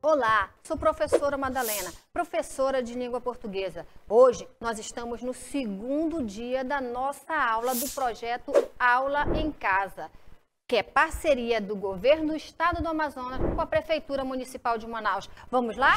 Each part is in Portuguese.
Olá, sou professora Madalena, professora de língua portuguesa. Hoje nós estamos no segundo dia da nossa aula do projeto Aula em Casa, que é parceria do Governo do Estado do Amazonas com a Prefeitura Municipal de Manaus. Vamos lá?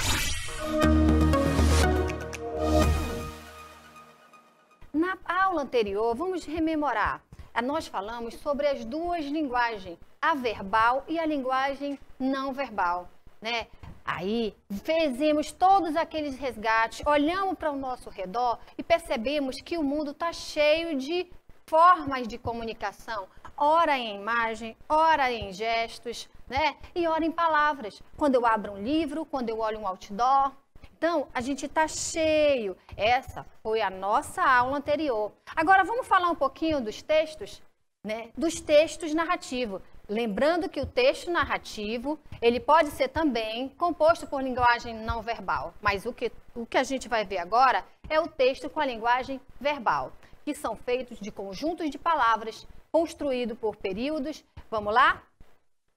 Na aula anterior, vamos rememorar. Nós falamos sobre as duas linguagens, a verbal e a linguagem não verbal, né? Aí, fizemos todos aqueles resgates, olhamos para o nosso redor e percebemos que o mundo está cheio de formas de comunicação, ora em imagem, ora em gestos, né? E ora em palavras. Quando eu abro um livro, quando eu olho um outdoor. Então, a gente está cheio. Essa foi a nossa aula anterior. Agora, vamos falar um pouquinho dos textos, né? Dos textos narrativos. Lembrando que o texto narrativo, ele pode ser também composto por linguagem não verbal. Mas o que a gente vai ver agora é o texto com a linguagem verbal, que são feitos de conjuntos de palavras, construído por períodos. Vamos lá?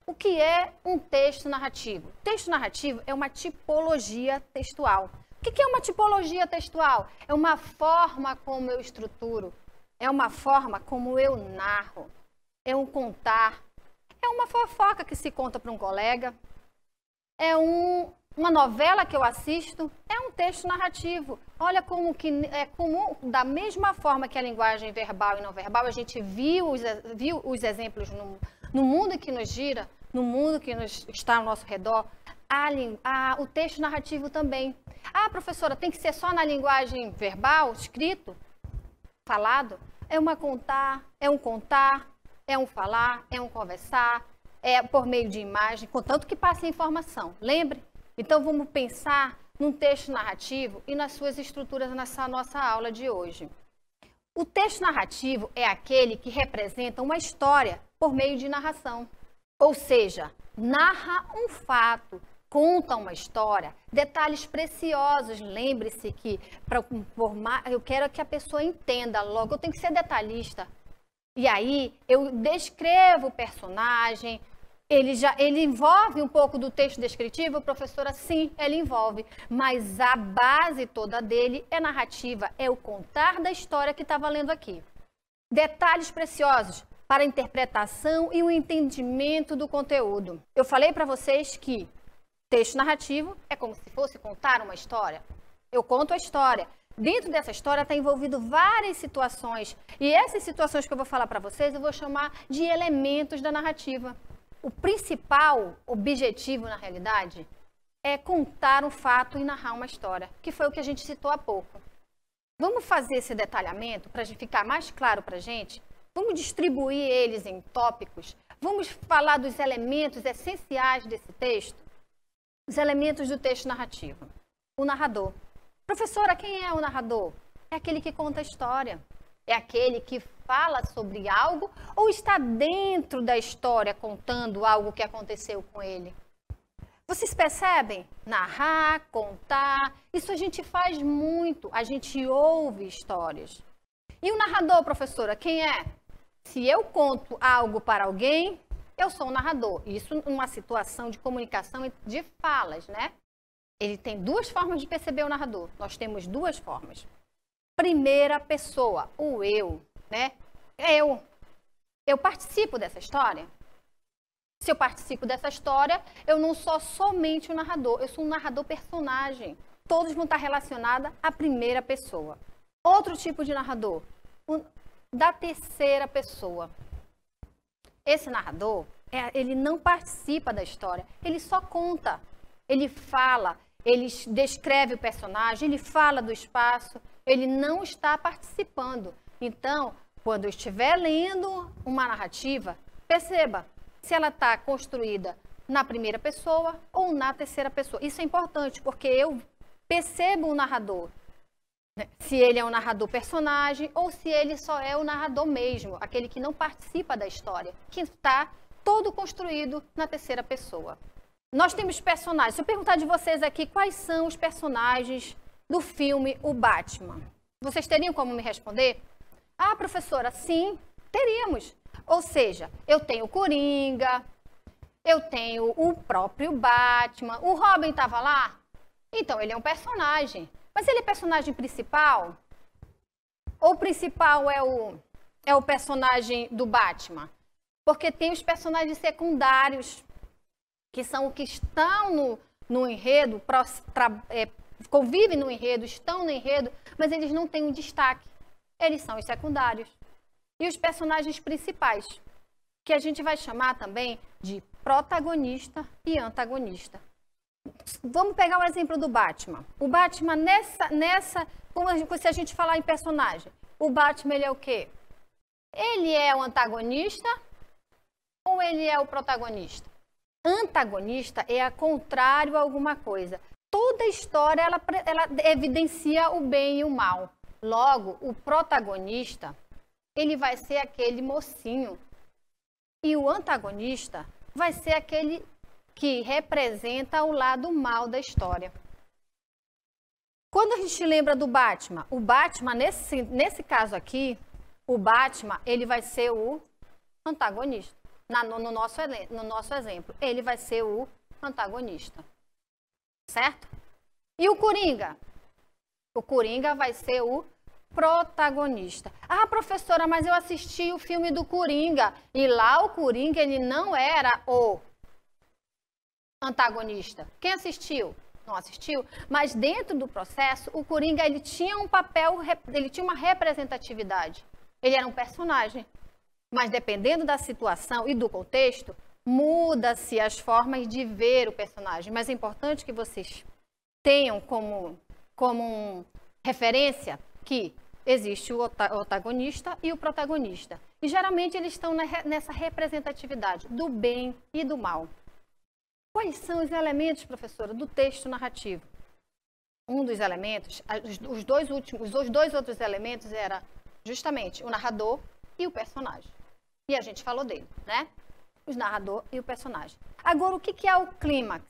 O que é um texto narrativo? Texto narrativo é uma tipologia textual. O que é uma tipologia textual? É uma forma como eu estruturo, é uma forma como eu narro, é um contar. É uma fofoca que se conta para um colega, é uma novela que eu assisto, é um texto narrativo. Olha como que é comum, da mesma forma que a linguagem verbal e não verbal, a gente viu os exemplos no mundo que nos gira, no mundo que está ao nosso redor, o texto narrativo também. Ah, professora, tem que ser só na linguagem verbal, escrito, falado? É um contar, é um falar, é um conversar, é por meio de imagem, contanto que passe a informação. Lembre? Então, vamos pensar num texto narrativo e nas suas estruturas nessa nossa aula de hoje. O texto narrativo é aquele que representa uma história por meio de narração. Ou seja, narra um fato, conta uma história, detalhes preciosos. Lembre-se que eu quero que a pessoa entenda logo, eu tenho que ser detalhista. E aí, eu descrevo o personagem, ele envolve um pouco do texto descritivo, professora? Sim, ele envolve, mas a base toda dele é narrativa, é o contar da história que está valendo aqui. Detalhes preciosos para a interpretação e o entendimento do conteúdo. Eu falei para vocês que texto narrativo é como se fosse contar uma história. Eu conto a história. Dentro dessa história está envolvido várias situações. E essas situações que eu vou falar para vocês, eu vou chamar de elementos da narrativa. O principal objetivo, na realidade, é contar um fato e narrar uma história, que foi o que a gente citou há pouco. Vamos fazer esse detalhamento para ficar mais claro para a gente? Vamos distribuir eles em tópicos? Vamos falar dos elementos essenciais desse texto? Os elementos do texto narrativo. O narrador. Professora, quem é o narrador? É aquele que conta a história. É aquele que fala sobre algo ou está dentro da história contando algo que aconteceu com ele. Vocês percebem? Narrar, contar, isso a gente faz muito. A gente ouve histórias. E o narrador, professora, quem é? Se eu conto algo para alguém, eu sou um narrador. Isso numa situação de comunicação de falas, né? Ele tem duas formas de perceber o narrador. Nós temos duas formas. Primeira pessoa, o eu, né? Eu participo dessa história. Se eu participo dessa história, eu não sou somente um narrador, eu sou um narrador personagem. Todos vão estar relacionados à primeira pessoa. Outro tipo de narrador, da terceira pessoa. Esse narrador, ele não participa da história, ele só conta, ele fala, ele descreve o personagem, ele fala do espaço, ele não está participando. Então, quando eu estiver lendo uma narrativa, perceba se ela está construída na primeira pessoa ou na terceira pessoa. Isso é importante, porque eu percebo o narrador, Se ele é um narrador personagem ou se ele só é o narrador mesmo, aquele que não participa da história, que está todo construído na terceira pessoa. Nós temos personagens. Se eu perguntar de vocês aqui quais são os personagens do filme O Batman, vocês teriam como me responder? Ah, professora, sim, teríamos. Ou seja, eu tenho o Coringa, eu tenho o próprio Batman. O Robin estava lá? Então, ele é um personagem. Mas ele é personagem principal? Ou o principal é o personagem do Batman? Porque tem os personagens secundários, que são os que estão no enredo, convivem no enredo, estão no enredo, mas eles não têm um destaque. Eles são os secundários. E os personagens principais, que a gente vai chamar também de protagonista e antagonista. Vamos pegar o exemplo do Batman. O Batman, se a gente falar em personagem, o Batman, ele é o quê? Ele é o antagonista ou ele é o protagonista? Antagonista é a contrário a alguma coisa. Toda história, ela evidencia o bem e o mal. Logo, o protagonista, ele vai ser aquele mocinho. E o antagonista vai ser aquele que representa o lado mal da história. Quando a gente lembra do Batman, o Batman, nesse caso aqui, o Batman, ele vai ser o antagonista. No nosso exemplo, ele vai ser o antagonista. Certo? E o Coringa? O Coringa vai ser o protagonista. Ah, professora, mas eu assisti o filme do Coringa e lá o Coringa, ele não era o antagonista. Quem assistiu? Não assistiu? Mas dentro do processo, o Coringa, ele tinha um papel, ele tinha uma representatividade. Ele era um personagem. Mas dependendo da situação e do contexto, muda-se as formas de ver o personagem. Mas é importante que vocês tenham como referência que existe o antagonista e o protagonista. E geralmente eles estão nessa representatividade do bem e do mal. Quais são os elementos, professora, do texto narrativo? Um dos elementos, os dois outros elementos era justamente o narrador e o personagem. E a gente falou dele, né? O narrador e o personagem. Agora, o que é o clímax?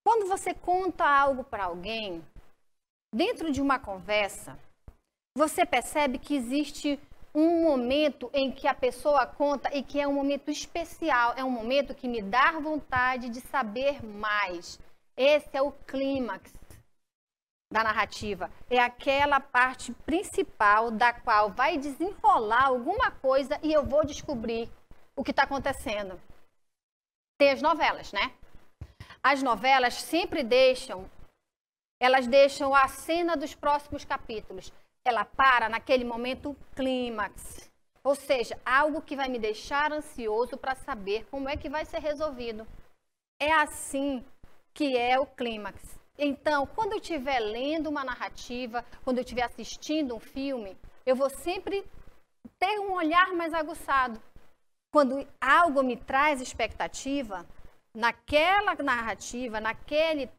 Quando você conta algo para alguém, dentro de uma conversa, você percebe que existe um momento em que a pessoa conta e que é um momento especial, é um momento que me dá vontade de saber mais. Esse é o clímax da narrativa. É aquela parte principal da qual vai desenrolar alguma coisa e eu vou descobrir o que está acontecendo. Tem as novelas, né? As novelas sempre deixam a cena dos próximos capítulos. Ela para naquele momento clímax. Ou seja, algo que vai me deixar ansioso para saber como é que vai ser resolvido. É assim que é o clímax. Então, quando eu estiver lendo uma narrativa, quando eu estiver assistindo um filme, eu vou sempre ter um olhar mais aguçado. Quando algo me traz expectativa, naquela narrativa, naquele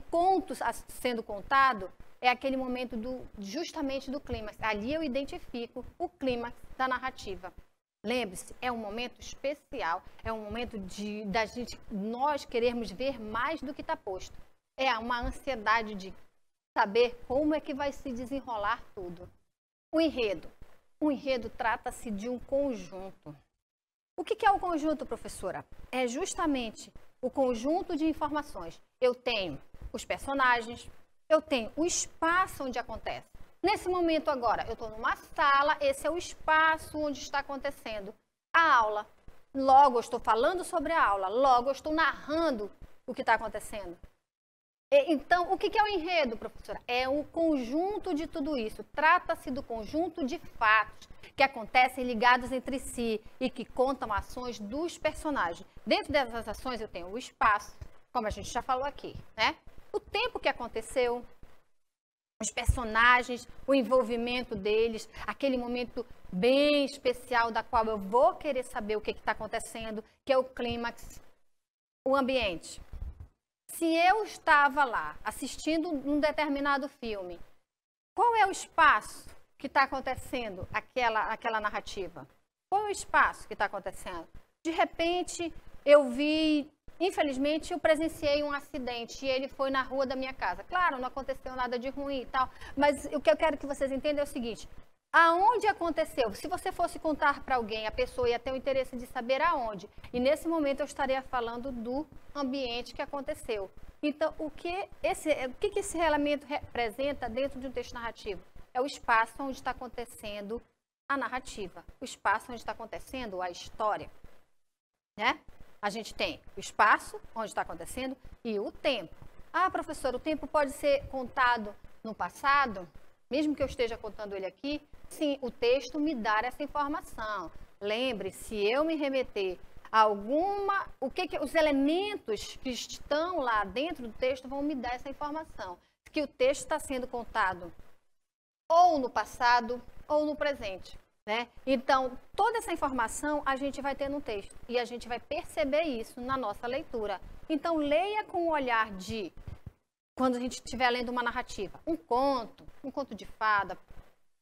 conto sendo contado, é aquele momento justamente do clímax. Ali eu identifico o clímax da narrativa. Lembre-se, é um momento especial, é um momento nós queremos ver mais do que está posto. É uma ansiedade de saber como é que vai se desenrolar tudo. O enredo. O enredo trata-se de um conjunto. O que é o conjunto, professora? É justamente o conjunto de informações. Eu tenho os personagens, eu tenho o espaço onde acontece. Nesse momento agora, eu estou numa sala, esse é o espaço onde está acontecendo a aula. Logo, eu estou falando sobre a aula, logo, eu estou narrando o que está acontecendo. Então, o que é o enredo, professora? É o conjunto de tudo isso. Trata-se do conjunto de fatos que acontecem ligados entre si e que contam ações dos personagens. Dentro dessas ações, eu tenho o espaço, como a gente já falou aqui, né? O tempo que aconteceu, os personagens, o envolvimento deles, aquele momento bem especial da qual eu vou querer saber o que está acontecendo, que é o clímax, o ambiente. Se eu estava lá assistindo um determinado filme, qual é o espaço que está acontecendo aquela narrativa? Qual é o espaço que está acontecendo? De repente, eu vi, infelizmente, eu presenciei um acidente e ele foi na rua da minha casa. Claro, não aconteceu nada de ruim e tal, mas o que eu quero que vocês entendam é o seguinte: aonde aconteceu? Se você fosse contar para alguém, a pessoa ia ter o interesse de saber aonde. E nesse momento eu estaria falando do ambiente que aconteceu. Então, o que esse elemento representa dentro de um texto narrativo? É o espaço onde está acontecendo a narrativa, o espaço onde está acontecendo a história, né? A gente tem o espaço onde está acontecendo e o tempo. Ah, professor, o tempo pode ser contado no passado? Mesmo que eu esteja contando ele aqui, sim, o texto me dá essa informação. Lembre, se eu me remeter a os elementos que estão lá dentro do texto vão me dar essa informação. Que o texto está sendo contado ou no passado ou no presente, né? Então, toda essa informação a gente vai ter no texto e a gente vai perceber isso na nossa leitura. Então, leia com o olhar de, quando a gente estiver lendo uma narrativa, um conto de fada,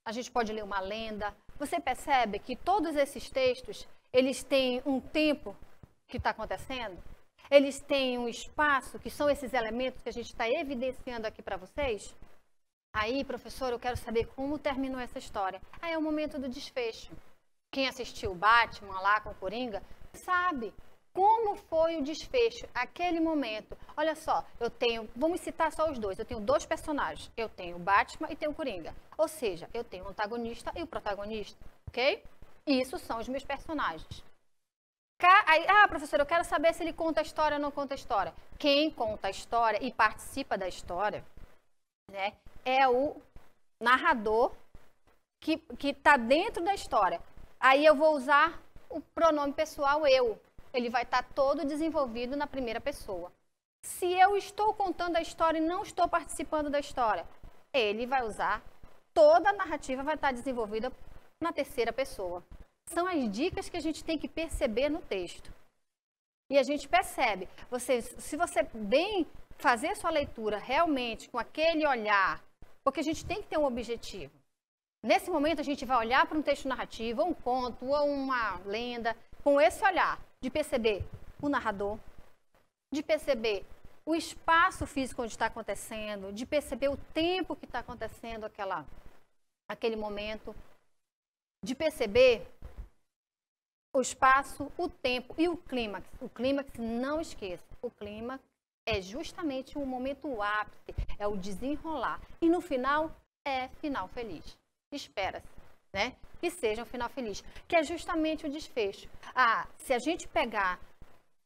a gente pode ler uma lenda. Você percebe que todos esses textos, eles têm um tempo que está acontecendo? Eles têm um espaço, que são esses elementos que a gente está evidenciando aqui para vocês? Aí, professor, eu quero saber como terminou essa história. Aí é o momento do desfecho. Quem assistiu o Batman lá com o Coringa, sabe como foi o desfecho, aquele momento. Olha só, vamos citar só os dois, eu tenho dois personagens. Eu tenho o Batman e tenho o Coringa. Ou seja, eu tenho o antagonista e o protagonista, ok? Isso são os meus personagens. Aí, professor, eu quero saber se ele conta a história ou não conta a história. Quem conta a história e participa da história, né, é o narrador que está dentro da história. Aí eu vou usar o pronome pessoal eu. Ele vai estar todo desenvolvido na primeira pessoa. Se eu estou contando a história e não estou participando da história, ele vai usar, toda a narrativa vai estar desenvolvida na terceira pessoa. São as dicas que a gente tem que perceber no texto. E a gente percebe, se você bem fazer a sua leitura realmente com aquele olhar, porque a gente tem que ter um objetivo. Nesse momento a gente vai olhar para um texto narrativo, ou um conto, ou uma lenda, com esse olhar de perceber o narrador, de perceber o espaço físico onde está acontecendo, de perceber o tempo que está acontecendo aquele momento, de perceber o espaço, o tempo e o clímax. O clímax, não esqueça, o clímax é justamente o momento ápice, é o desenrolar. E no final, é final feliz. Espera-se, né? Que seja um final feliz, que é justamente o desfecho. Se a gente pegar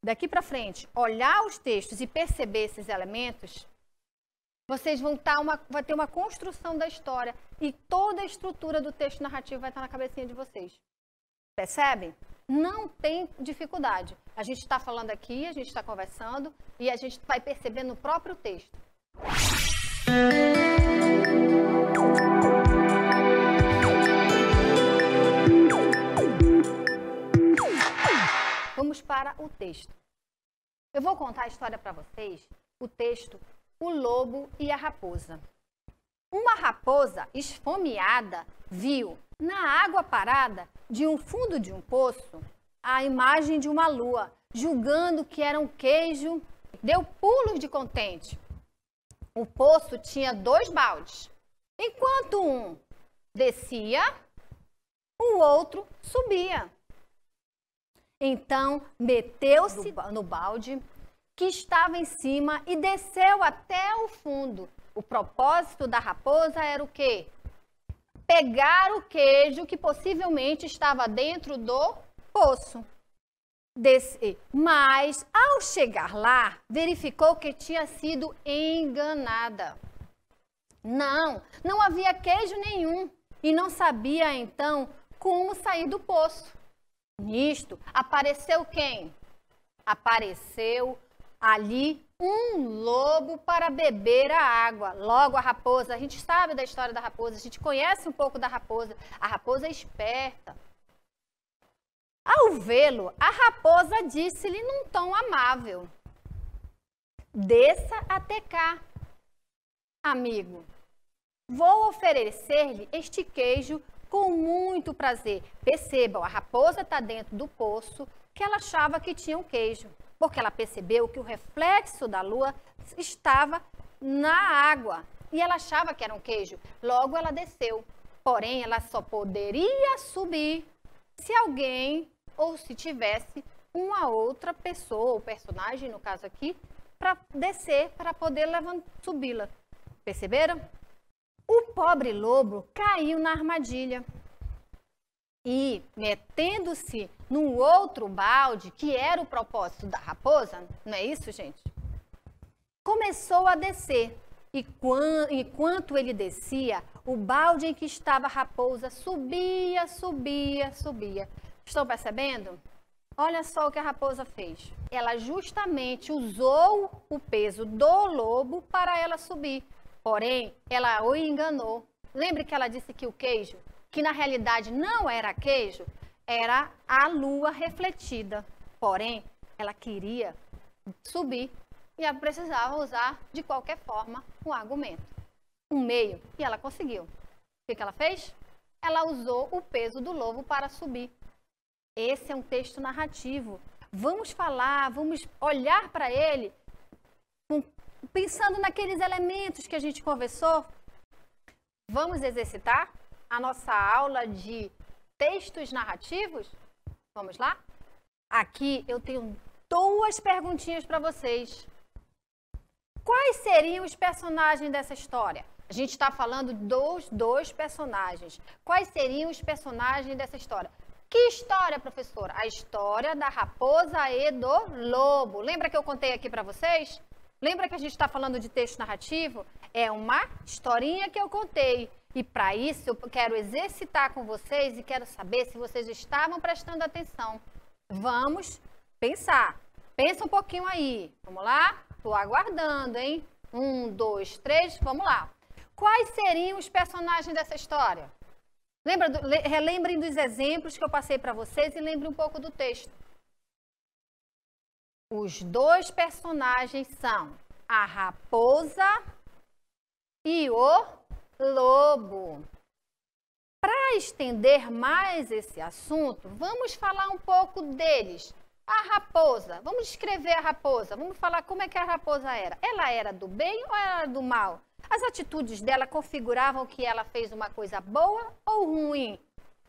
daqui para frente, olhar os textos e perceber esses elementos, vocês vai ter uma construção da história e toda a estrutura do texto narrativo vai estar na cabecinha de vocês. Percebem? Não tem dificuldade. A gente está falando aqui, a gente está conversando e a gente vai perceber no próprio texto. Vamos para o texto. Eu vou contar a história para vocês, o texto O Lobo e a Raposa. Uma raposa esfomeada viu, na água parada de um fundo de um poço, a imagem de uma lua, julgando que era um queijo, deu pulos de contente. O poço tinha 2 baldes. Enquanto um descia, o outro subia. Então, meteu-se no balde que estava em cima e desceu até o fundo. O propósito da raposa era o quê? Pegar o queijo que possivelmente estava dentro do poço. Mas, ao chegar lá, verificou que tinha sido enganada. Não havia queijo nenhum e não sabia, então, como sair do poço. Nisto, apareceu quem? Apareceu ali um lobo para beber a água. Logo a raposa, a gente sabe da história da raposa, a gente conhece um pouco da raposa. A raposa é esperta. Ao vê-lo, a raposa disse-lhe num tom amável: desça até cá, amigo. Vou oferecer-lhe este queijo com muito prazer. Percebam, a raposa está dentro do poço que ela achava que tinha um queijo, porque ela percebeu que o reflexo da lua estava na água e ela achava que era um queijo. Logo ela desceu, porém ela só poderia subir se alguém ou se tivesse uma outra pessoa, ou personagem no caso aqui, para descer, para poder subi-la. Perceberam? O pobre lobo caiu na armadilha e, metendo-se num outro balde, que era o propósito da raposa, não é isso, gente? Começou a descer e enquanto ele descia, o balde em que estava a raposa subia, subia, subia. Estão percebendo? Olha só o que a raposa fez. Ela justamente usou o peso do lobo para ela subir. Porém, ela o enganou. Lembre que ela disse que o queijo, que na realidade não era queijo, era a lua refletida. Porém, ela queria subir e ela precisava usar, de qualquer forma, um argumento, um meio. E ela conseguiu. O que ela fez? Ela usou o peso do lobo para subir. Esse é um texto narrativo. Vamos falar, vamos olhar para ele pensando naqueles elementos que a gente conversou. Vamos exercitar a nossa aula de textos narrativos? Vamos lá? Aqui eu tenho duas perguntinhas para vocês. Quais seriam os personagens dessa história? A gente está falando dos dois personagens. Quais seriam os personagens dessa história? Que história, professora? A história da raposa e do lobo. Lembra que eu contei aqui para vocês? Lembra que a gente está falando de texto narrativo? É uma historinha que eu contei. E para isso eu quero exercitar com vocês e quero saber se vocês estavam prestando atenção. Vamos pensar. Pensa um pouquinho aí. Vamos lá? Estou aguardando, hein? 1, 2, 3, vamos lá. Quais seriam os personagens dessa história? Relembrem dos exemplos que eu passei para vocês e lembrem um pouco do texto. Os dois personagens são a raposa e o lobo. Para estender mais esse assunto, vamos falar um pouco deles. A raposa, vamos descrever a raposa, vamos falar como é que a raposa era. Ela era do bem ou ela era do mal? As atitudes dela configuravam que ela fez uma coisa boa ou ruim?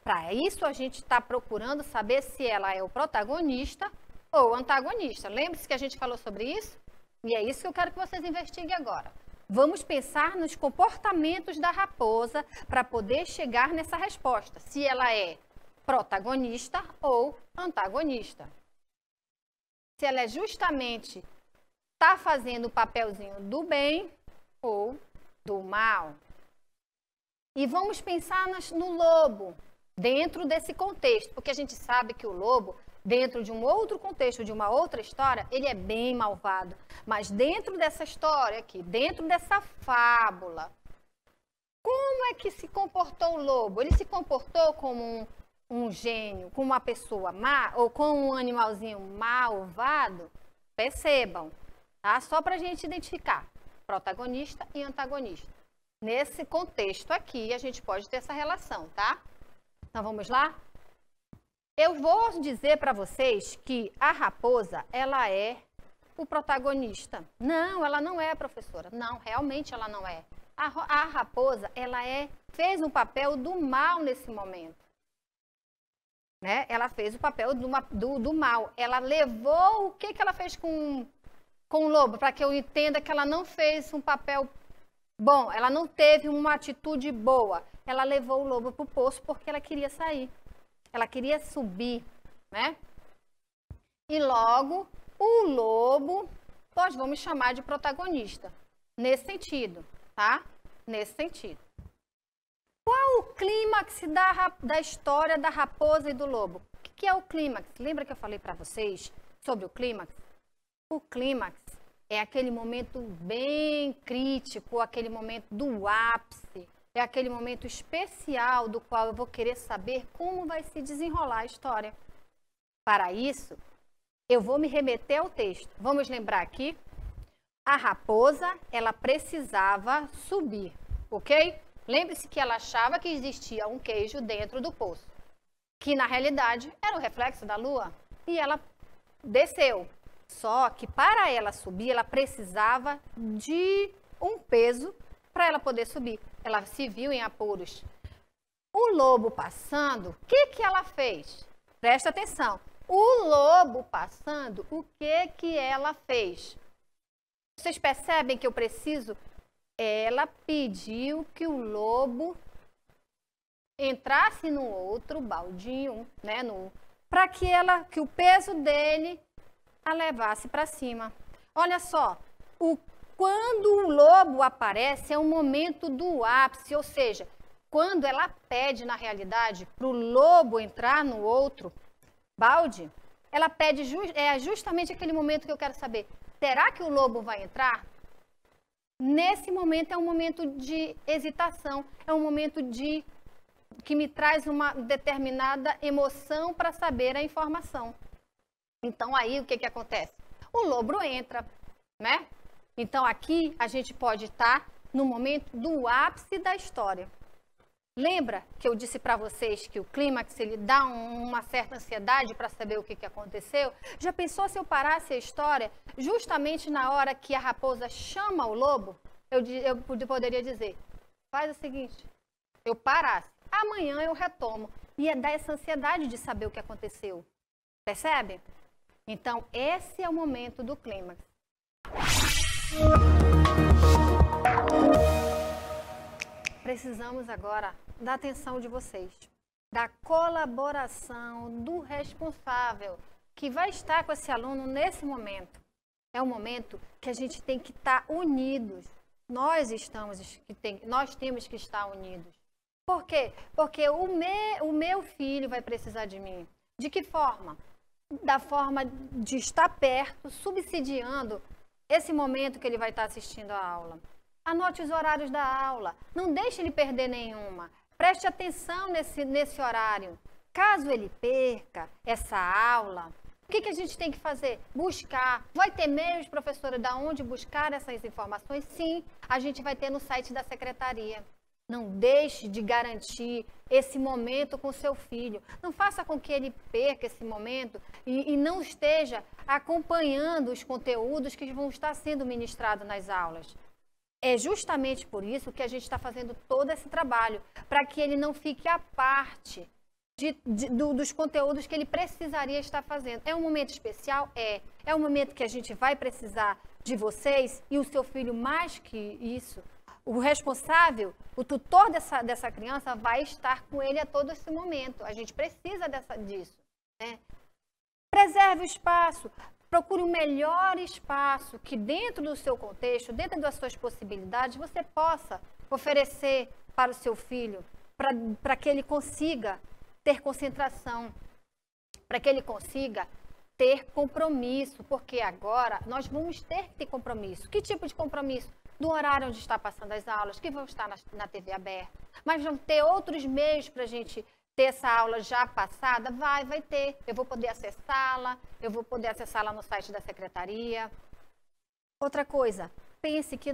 Para isso, a gente está procurando saber se ela é o protagonista ou o antagonista. Lembre-se que a gente falou sobre isso? E é isso que eu quero que vocês investiguem agora. Vamos pensar nos comportamentos da raposa para poder chegar nessa resposta. Se ela é protagonista ou antagonista. Se ela é justamente está fazendo o papelzinho do bem ou do mal. E vamos pensar no lobo, dentro desse contexto, porque a gente sabe que o lobo, dentro de um outro contexto, de uma outra história, ele é bem malvado. Mas dentro dessa história aqui, dentro dessa fábula, como é que se comportou o lobo? Ele se comportou como um gênio, como uma pessoa má, ou como um animalzinho malvado? Percebam, tá? Só para a gente identificar. Protagonista e antagonista. Nesse contexto aqui, a gente pode ter essa relação, tá? Então, vamos lá? Eu vou dizer para vocês que a raposa, ela é o protagonista. Não, ela não é, professora. Não, realmente ela não é. A raposa, ela fez um papel do mal nesse momento. Né? Ela fez o papel do mal. Ela levou... O que ela fez com o lobo? Para que eu entenda que ela não fez um papel bom. Ela não teve uma atitude boa. Ela levou o lobo para o poço porque ela queria sair. Ela queria subir, né? E logo, o lobo, nós vamos chamar de protagonista. Nesse sentido, tá? Nesse sentido. Qual o clímax da história da raposa e do lobo? O que é o clímax? Lembra que eu falei para vocês sobre o clímax? O clímax é aquele momento bem crítico, aquele momento do ápice. É aquele momento especial do qual eu vou querer saber como vai se desenrolar a história. Para isso, eu vou me remeter ao texto. Vamos lembrar aqui? A raposa, ela precisava subir, ok? Lembre-se que ela achava que existia um queijo dentro do poço, que na realidade era o reflexo da lua, e ela desceu. Só que para ela subir, ela precisava de um peso para ela poder subir. Ela se viu em apuros. O lobo passando, o que ela fez? Presta atenção. O lobo passando, o que ela fez? Vocês percebem que eu preciso? Ela pediu que o lobo entrasse no outro baldinho, né, para que o peso dele a levasse para cima. Olha só, quando o lobo aparece é um momento do ápice, ou seja, quando ela pede na realidade para o lobo entrar no outro balde, ela pede justamente aquele momento que eu quero saber. Será que o lobo vai entrar? Nesse momento é um momento de hesitação, é um momento que me traz uma determinada emoção para saber a informação. Então aí o que acontece? O lobo entra, né? Então aqui a gente pode estar no momento do ápice da história. Lembra que eu disse para vocês que o clímax ele dá uma certa ansiedade para saber o que aconteceu? Já pensou se eu parasse a história justamente na hora que a raposa chama o lobo? Eu poderia dizer, faz o seguinte, eu parasse, amanhã eu retomo. Ia dar essa ansiedade de saber o que aconteceu. Percebe? Então, esse é o momento do clímax. Precisamos agora da atenção de vocês, da colaboração do responsável que vai estar com esse aluno nesse momento. É um momento que a gente tem que estar unidos. Nós temos que estar unidos. Por quê? Porque o meu filho vai precisar de mim. De que forma? Da forma de estar perto, subsidiando esse momento que ele vai estar assistindo a aula. Anote os horários da aula, não deixe ele perder nenhuma. Preste atenção nesse horário. Caso ele perca essa aula, o que a gente tem que fazer? Buscar. Vai ter meios, professora, de onde buscar essas informações? Sim, a gente vai ter no site da secretaria. Não deixe de garantir esse momento com seu filho. Não faça com que ele perca esse momento e não esteja acompanhando os conteúdos que vão estar sendo ministrados nas aulas. É justamente por isso que a gente está fazendo todo esse trabalho, para que ele não fique à parte dos conteúdos que ele precisaria estar fazendo. É um momento especial? É um momento que a gente vai precisar de vocês e o seu filho mais que isso. O responsável, o tutor dessa criança vai estar com ele a todo esse momento. A gente precisa disso, né? Preserve o espaço. Procure um melhor espaço que dentro do seu contexto, dentro das suas possibilidades, você possa oferecer para o seu filho, para que ele consiga ter concentração, para que ele consiga ter compromisso, porque agora nós vamos ter que ter compromisso. Que tipo de compromisso? Do horário onde está passando as aulas, que vão estar na TV aberta, mas vão ter outros meios para a gente ter essa aula já passada? Vai ter. Eu vou poder acessá-la no site da secretaria. Outra coisa, pense que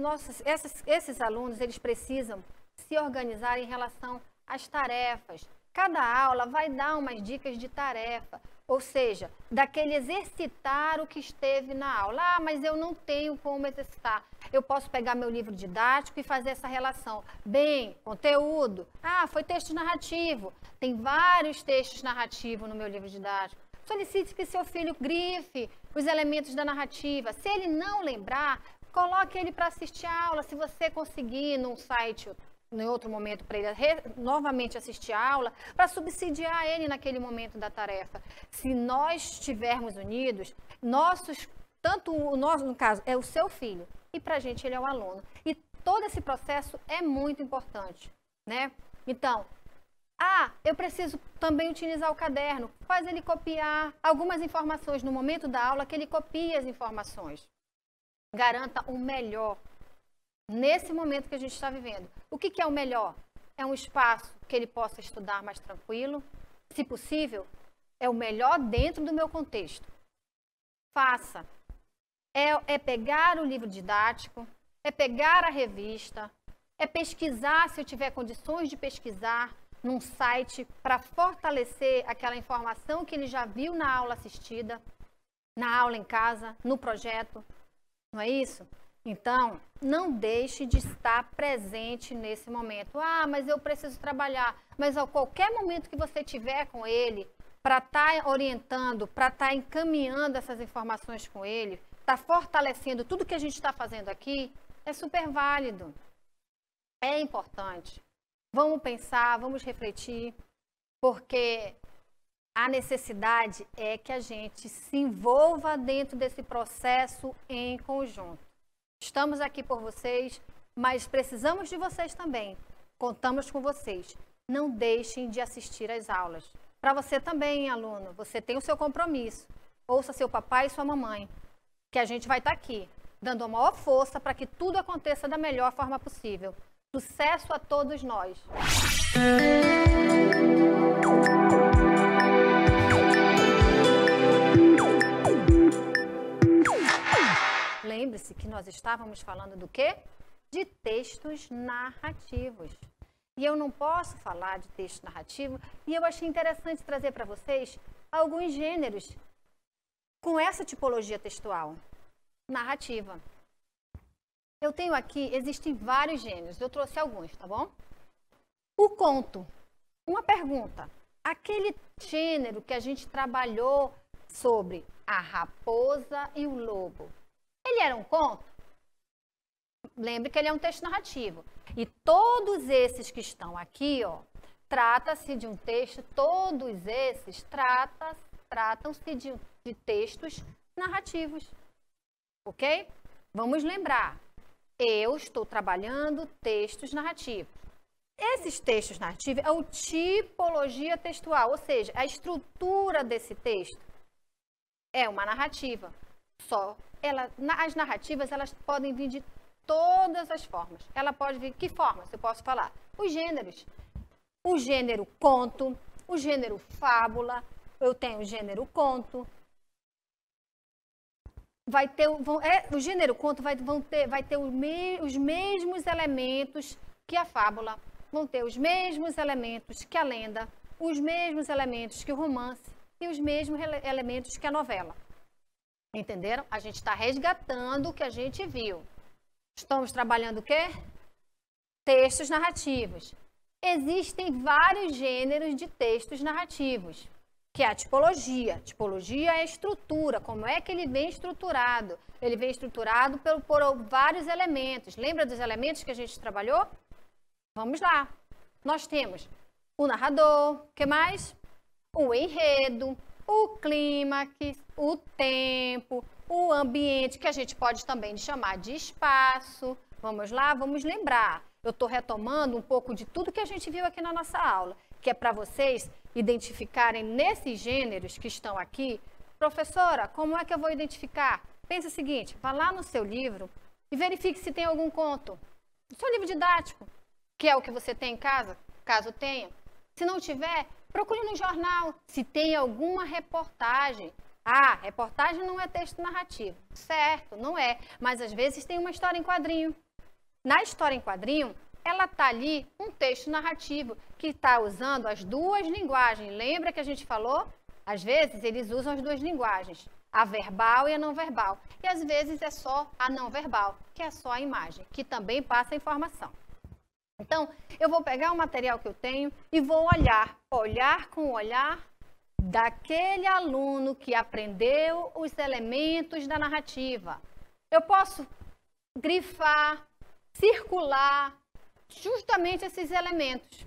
esses alunos, eles precisam se organizar em relação às tarefas. Cada aula vai dar umas dicas de tarefa, ou seja, daquele exercitar o que esteve na aula. Ah, mas eu não tenho como exercitar. Eu posso pegar meu livro didático e fazer essa relação. Bem, conteúdo. Ah, foi texto narrativo. Tem vários textos narrativos no meu livro didático. Solicite que seu filho grife os elementos da narrativa. Se ele não lembrar, coloque ele para assistir a aula. Se você conseguir num site, em outro momento, para ele novamente assistir a aula, para subsidiar ele naquele momento da tarefa. Se nós estivermos unidos, no caso, é o seu filho, e para a gente ele é o aluno. E todo esse processo é muito importante, né? Então, eu preciso também utilizar o caderno. Faz ele copiar algumas informações no momento da aula, que ele copie as informações. Garanta o melhor nesse momento que a gente está vivendo. O que é o melhor? É um espaço que ele possa estudar mais tranquilo. Se possível, é o melhor dentro do meu contexto. Faça. É pegar o livro didático, é pegar a revista, é pesquisar, se eu tiver condições de pesquisar, num site para fortalecer aquela informação que ele já viu na aula assistida, na aula em casa, no projeto. Não é isso? Então, não deixe de estar presente nesse momento. Ah, mas eu preciso trabalhar. Mas a qualquer momento que você tiver com ele, para estar orientando, para estar encaminhando essas informações com ele, está fortalecendo tudo que a gente está fazendo aqui, é super válido. É importante. Vamos pensar, vamos refletir, porque a necessidade é que a gente se envolva dentro desse processo em conjunto. Estamos aqui por vocês, mas precisamos de vocês também. Contamos com vocês. Não deixem de assistir às aulas. Para você também, aluno, você tem o seu compromisso. Ouça seu papai e sua mamãe, que a gente vai estar aqui, dando a maior força para que tudo aconteça da melhor forma possível. Sucesso a todos nós! Lembre-se que nós estávamos falando do quê? De textos narrativos. E eu não posso falar de texto narrativo, e eu achei interessante trazer para vocês alguns gêneros com essa tipologia textual, narrativa. Eu tenho aqui, existem vários gêneros, eu trouxe alguns, tá bom? O conto. Uma pergunta. Aquele gênero que a gente trabalhou sobre a raposa e o lobo, ele era um conto? Lembre que ele é um texto narrativo. E todos esses que estão aqui, ó, trata-se de um texto, todos esses tratam-se de textos narrativos. Ok? Vamos lembrar. Eu estou trabalhando textos narrativos. Esses textos narrativos é a tipologia textual, ou seja, a estrutura desse texto é uma narrativa. As narrativas, elas podem vir de todas as formas. Ela pode vir, que formas eu posso falar? Os gêneros. O gênero conto, o gênero fábula, eu tenho o gênero conto. O gênero conto vai ter os mesmos elementos que a fábula, vão ter os mesmos elementos que a lenda, os mesmos elementos que o romance e os mesmos elementos que a novela. Entenderam? A gente está resgatando o que a gente viu. Estamos trabalhando o quê? Textos narrativos. Existem vários gêneros de textos narrativos, que é a tipologia. Tipologia é a estrutura, como é que ele vem estruturado? Ele vem estruturado por vários elementos. Lembra dos elementos que a gente trabalhou? Vamos lá. Nós temos o narrador, o que mais? O enredo, o clímax, o tempo, o ambiente, que a gente pode também chamar de espaço. Vamos lá, vamos lembrar. Eu estou retomando um pouco de tudo que a gente viu aqui na nossa aula, que é para vocês identificarem nesses gêneros que estão aqui. Professora, como é que eu vou identificar? Pense o seguinte, vá lá no seu livro e verifique se tem algum conto. No seu livro didático, que é o que você tem em casa, caso tenha. Se não tiver, procure no jornal se tem alguma reportagem. Ah, reportagem não é texto narrativo. Certo, não é. Mas às vezes tem uma história em quadrinho. Na história em quadrinho, ela está ali um texto narrativo que está usando as duas linguagens. Lembra que a gente falou? Às vezes eles usam as duas linguagens, a verbal e a não verbal. E às vezes é só a não verbal, que é só a imagem, que também passa a informação. Então, eu vou pegar o material que eu tenho e vou olhar com o olhar daquele aluno que aprendeu os elementos da narrativa. Eu posso grifar, circular justamente esses elementos.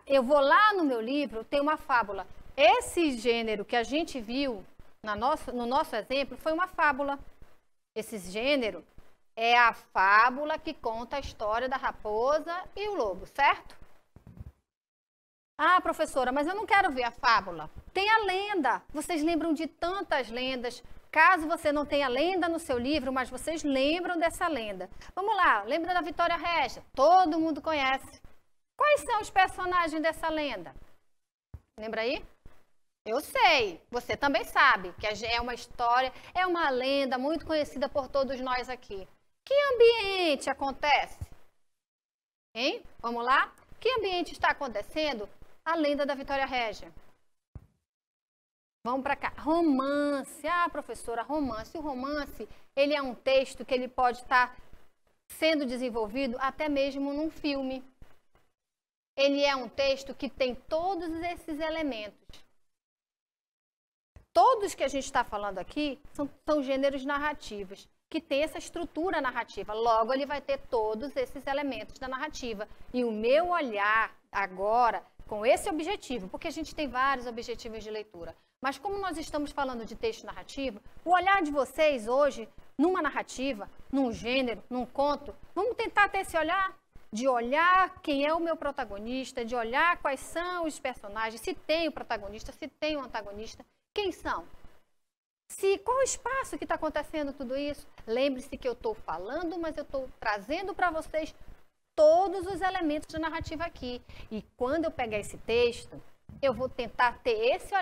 Eu vou lá no meu livro, tem uma fábula. Esse gênero que a gente viu no nosso exemplo foi uma fábula. Esse gênero é a fábula que conta a história da raposa e o lobo, certo? Ah, professora, mas eu não quero ver a fábula. Tem a lenda. Vocês lembram de tantas lendas. Caso você não tenha lenda no seu livro, mas vocês lembram dessa lenda. Vamos lá, lembra da Vitória Régia? Todo mundo conhece. Quais são os personagens dessa lenda? Lembra aí? Eu sei, você também sabe que é uma história, é uma lenda muito conhecida por todos nós aqui. Que ambiente acontece? Hein? Vamos lá? Que ambiente está acontecendo? A lenda da Vitória Régia. Vamos para cá. Romance. Ah, professora, romance. O romance, ele é um texto que ele pode estar sendo desenvolvido até mesmo num filme. Ele é um texto que tem todos esses elementos. Todos que a gente está falando aqui são gêneros narrativos, que tem essa estrutura narrativa. Logo, ele vai ter todos esses elementos da narrativa. E o meu olhar agora, com esse objetivo, porque a gente tem vários objetivos de leitura, mas como nós estamos falando de texto narrativo, o olhar de vocês hoje, numa narrativa, num gênero, num conto, vamos tentar ter esse olhar? De olhar quem é o meu protagonista, de olhar quais são os personagens, se tem o protagonista, se tem o antagonista, quem são? Qual o espaço que está acontecendo tudo isso? Lembre-se que eu estou falando, mas eu estou trazendo para vocês todos os elementos de narrativa aqui. E quando eu pegar esse texto, eu vou tentar ter esse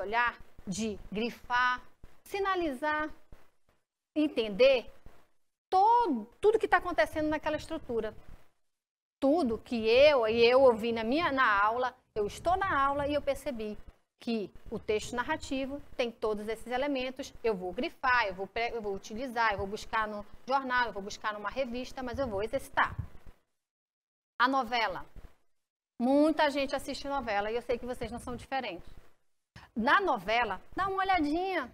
olhar de grifar, sinalizar, entender tudo que está acontecendo naquela estrutura. Tudo que eu ouvi na aula, eu estou na aula e eu percebi que o texto narrativo tem todos esses elementos, eu vou grifar, eu vou utilizar, eu vou buscar no jornal, eu vou buscar numa revista, mas eu vou exercitar. A novela. Muita gente assiste novela e eu sei que vocês não são diferentes. Na novela, dá uma olhadinha,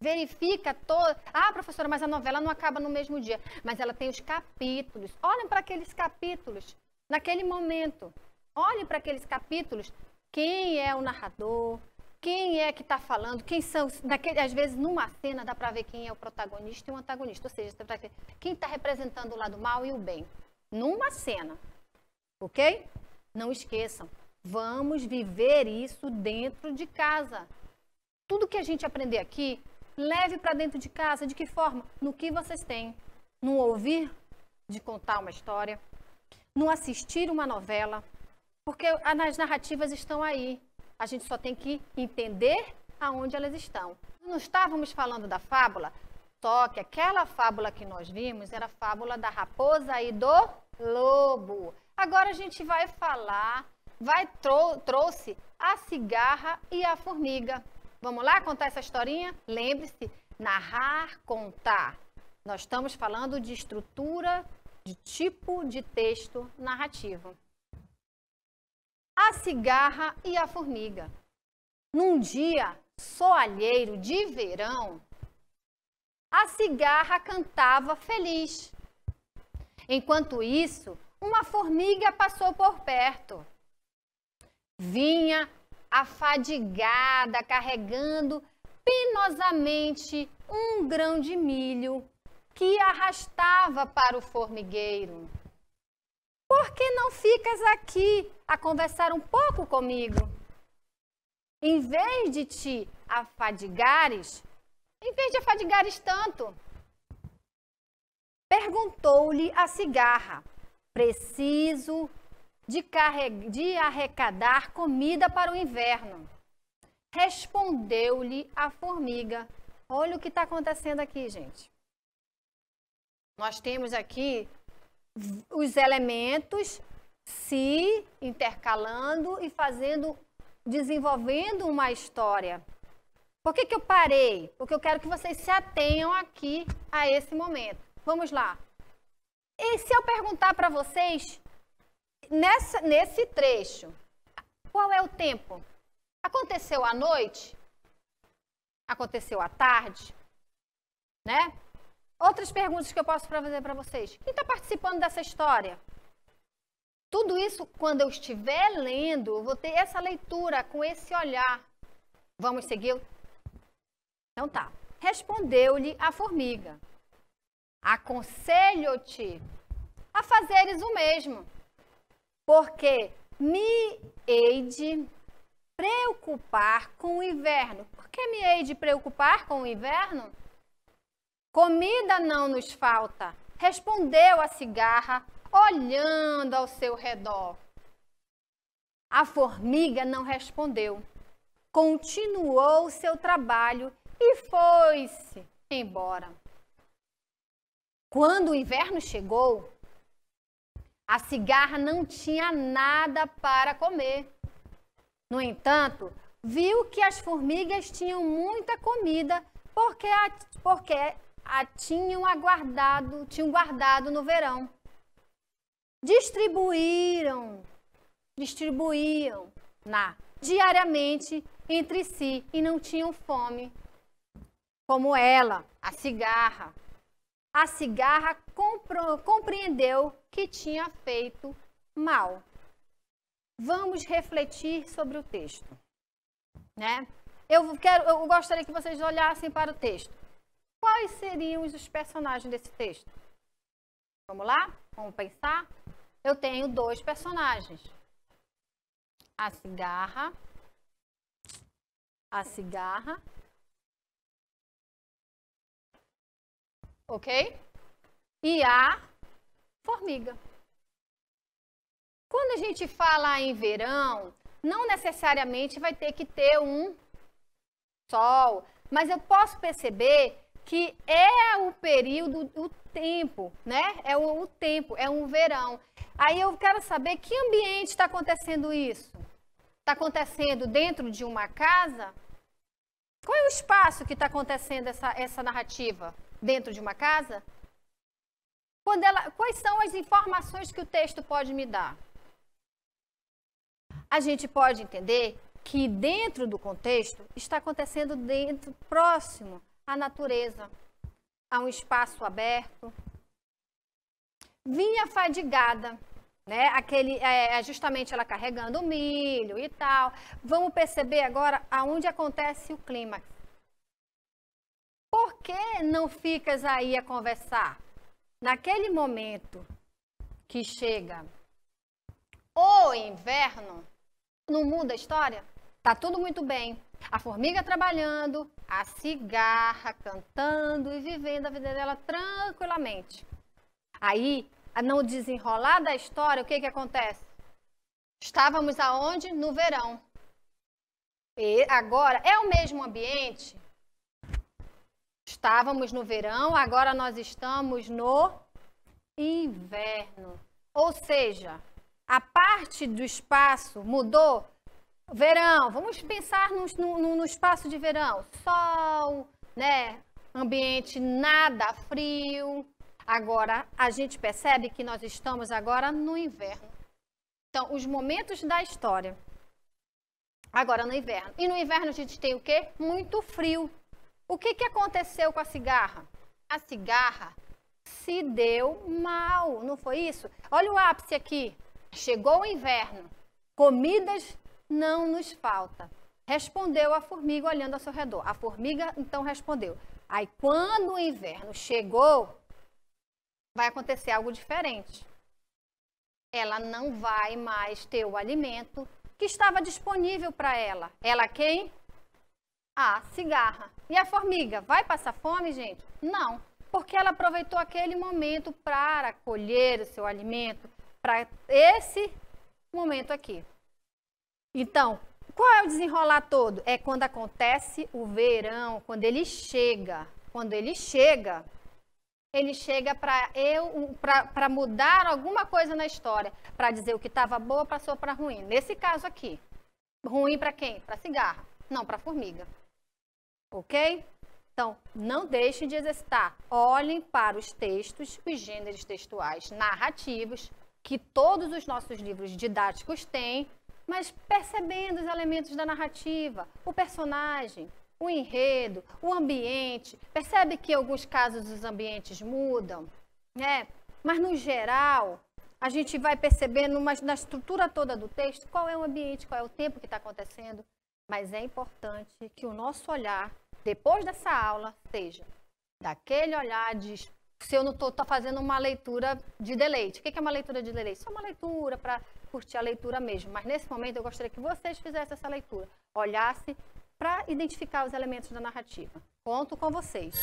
verifica toda... Ah, professora, mas a novela não acaba no mesmo dia. Mas ela tem os capítulos. Olhem para aqueles capítulos, naquele momento. Olhem para aqueles capítulos. Quem é o narrador? Quem é que está falando? Quem são? Às vezes, numa cena, dá para ver quem é o protagonista e o antagonista. Ou seja, quem está representando o lado mal e o bem. Numa cena. Ok? Não esqueçam. Vamos viver isso dentro de casa. Tudo que a gente aprender aqui, leve para dentro de casa. De que forma? No que vocês têm. No ouvir de contar uma história. No assistir uma novela. Porque as narrativas estão aí. A gente só tem que entender aonde elas estão. Não estávamos falando da fábula, só que aquela fábula que nós vimos era a fábula da raposa e do lobo. Agora a gente vai falar, trouxe a cigarra e a formiga. Vamos lá contar essa historinha? Lembre-se, narrar, contar. Nós estamos falando de estrutura, de tipo de texto narrativo. A cigarra e a formiga. Num dia soalheiro de verão, a cigarra cantava feliz. Enquanto isso, uma formiga passou por perto. Vinha afadigada, carregando penosamente um grão de milho que arrastava para o formigueiro. Por que não ficas aqui a conversar um pouco comigo? Em vez de te afadigares, tanto, perguntou-lhe a cigarra, preciso de arrecadar comida para o inverno. Respondeu-lhe a formiga. Olha o que está acontecendo aqui, gente. Nós temos aqui os elementos se intercalando e desenvolvendo uma história. Por que eu parei? Porque eu quero que vocês se atenham aqui a esse momento. Vamos lá. E se eu perguntar para vocês, nesse trecho, qual é o tempo? Aconteceu à noite? Aconteceu à tarde? Né? Outras perguntas que eu posso fazer para vocês. Quem está participando dessa história? Tudo isso, quando eu estiver lendo, eu vou ter essa leitura com esse olhar. Vamos seguir? Então tá. Respondeu-lhe a formiga. Aconselho-te a fazeres o mesmo, porque me hei de preocupar com o inverno. Por que me hei de preocupar com o inverno? Comida não nos falta, respondeu a cigarra, olhando ao seu redor. A formiga não respondeu. continuou o seu trabalho e foi-se embora. Quando o inverno chegou, a cigarra não tinha nada para comer. No entanto, viu que as formigas tinham muita comida porque a tinham guardado no verão. Distribuíam diariamente entre si e não tinham fome. Como ela, a cigarra. A cigarra compreendeu que tinha feito mal. Vamos refletir sobre o texto, né? Eu gostaria que vocês olhassem para o texto. Quais seriam os personagens desse texto? Vamos lá? Vamos pensar? Eu tenho 2 personagens. A cigarra. Ok? E a formiga. Quando a gente fala em verão, não necessariamente vai ter que ter um sol, mas eu posso perceber que é o período, o tempo, né? É o tempo, é um verão. Aí eu quero saber que ambiente está acontecendo isso. Está acontecendo dentro de uma casa? Qual é o espaço que está acontecendo essa narrativa? Dentro de uma casa? Quais são as informações que o texto pode me dar? A gente pode entender que dentro do contexto está acontecendo próximo à natureza, a um espaço aberto. Vinha fadigada, né? Justamente ela carregando o milho e tal. Vamos perceber agora aonde acontece o clímax. Por que não ficas aí a conversar? Naquele momento que chega o inverno, não muda a história? Tá tudo muito bem. A formiga trabalhando, a cigarra cantando e vivendo a vida dela tranquilamente. Aí, no desenrolar da história, o que acontece? Estávamos aonde? No verão. E agora, é o mesmo ambiente? Estávamos no verão, agora nós estamos no inverno. Ou seja, a parte do espaço mudou. Verão, vamos pensar no espaço de verão. Sol, né? Ambiente nada frio. Agora, a gente percebe que nós estamos agora no inverno. Então, os momentos da história. Agora no inverno. E no inverno a gente tem o quê? Muito frio. O que aconteceu com a cigarra? A cigarra se deu mal, não foi isso? Olha o ápice aqui. Chegou o inverno. Comidas não nos falta. Respondeu a formiga olhando ao seu redor. A formiga então respondeu. Aí quando o inverno chegou, vai acontecer algo diferente. Ela não vai mais ter o alimento que estava disponível para ela. Ela quem? A cigarra. E a formiga vai passar fome, gente? Não, porque ela aproveitou aquele momento para colher o seu alimento, para esse momento aqui. Então, qual é o desenrolar todo? É quando acontece o verão, quando ele chega. Quando ele chega para mudar alguma coisa na história, para dizer o que estava boa passou para ruim. Nesse caso aqui, ruim para quem? Para a cigarra, não para a formiga. Ok? Então, não deixem de exercitar. Olhem para os textos, os gêneros textuais narrativos, que todos os nossos livros didáticos têm, mas percebendo os elementos da narrativa, o personagem, o enredo, o ambiente. Percebe que em alguns casos os ambientes mudam, né? Mas no geral, a gente vai percebendo na estrutura toda do texto qual é o ambiente, qual é o tempo que está acontecendo. Mas é importante que o nosso olhar, depois dessa aula, seja daquele olhar de... Se eu não estou fazendo uma leitura de deleite. O que é uma leitura de deleite? Só uma leitura para curtir a leitura mesmo. Mas nesse momento eu gostaria que vocês fizessem essa leitura. Olhassem para identificar os elementos da narrativa. Conto com vocês.